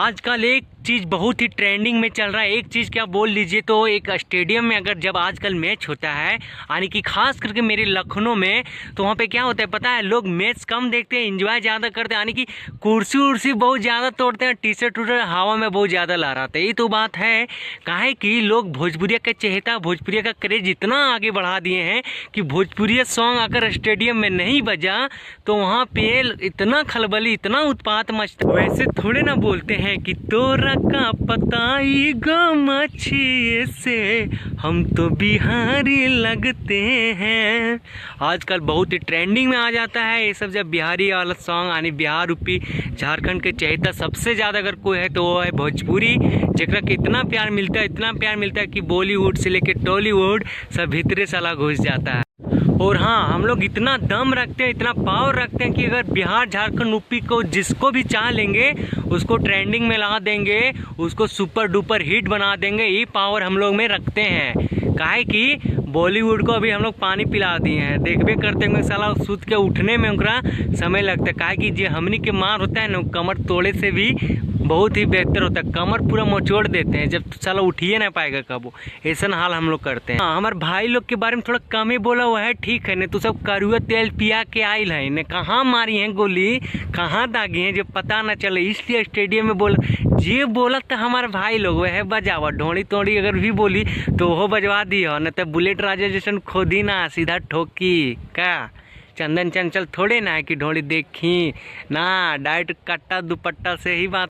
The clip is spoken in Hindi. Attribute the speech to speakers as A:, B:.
A: आजकल एक चीज़ बहुत ही ट्रेंडिंग में चल रहा है। एक चीज़ क्या बोल लीजिए, तो एक स्टेडियम में अगर जब आजकल मैच होता है, यानी कि खास करके मेरे लखनऊ में, तो वहाँ पे क्या होता है पता है, लोग मैच कम देखते हैं, एंजॉय ज़्यादा करते हैं, यानी कि कुर्सी उर्सी बहुत ज़्यादा तोड़ते हैं, टी शर्ट हवा में बहुत ज़्यादा लहराते हैं। ये तो बात है, काहे कि लोग भोजपुरिया का चहेता, भोजपुरिया का क्रेज इतना आगे बढ़ा दिए हैं कि भोजपुरिया सॉन्ग अगर स्टेडियम में नहीं बजा तो वहाँ पे इतना खलबली, इतना उत्पात मचता। वैसे थोड़े ना बोलते हैं कि तोरा का पताई गमछिए से हम तो बिहारी लगते हैं। आजकल बहुत ही ट्रेंडिंग में आ जाता है ये सब, जब बिहारी वाला सॉन्ग, यानी बिहार यूपी झारखंड के चहेता सबसे ज़्यादा अगर कोई है तो वो है भोजपुरी, जरा के इतना प्यार मिलता है, इतना प्यार मिलता है कि बॉलीवुड से लेके टॉलीवुड सब भीतरे साला घुस जाता है। और हाँ, हम लोग इतना दम रखते हैं, इतना पावर रखते हैं कि अगर बिहार झारखंड यूपी को जिसको भी चाह लेंगे उसको ट्रेंडिंग में ला देंगे, उसको सुपर डुपर हिट बना देंगे। ये पावर हम लोग में रखते हैं। काहे कि बॉलीवुड को अभी हम लोग पानी पिला दिए हैं, देखबे करते हैं साला सूत के उठने में उनका समय लगता है। काहे कि जो हमनी के मार होता है ना, कमर तोड़े से भी बहुत ही बेहतर होता है, कमर पूरा मोचोड़ देते हैं, जब साला उठिए ना पाएगा कबो, ऐसा हाल हम लोग करते हैं। हमारे भाई लोग के बारे में थोड़ा कम ही बोला हुआ है, ठीक है ने, तो सब करुआ तेल पिया के आयल है ने, कहाँ मारी हैं गोली, कहाँ दागी हैं जो पता ना चले, इसलिए स्टेडियम में बोला। जे बोला तो हमारे भाई लोग वह बजावा, ढोड़ी तोड़ी अगर भी बोली तो वो बजवा दी हो, न तो बुलेट राजा जैसन खोदी ना सीधा ठोकी का। चंदन चंचल थोड़े ना है कि ढोड़ी देखी ना, डायरेक्ट कट्टा दुपट्टा से ही बात।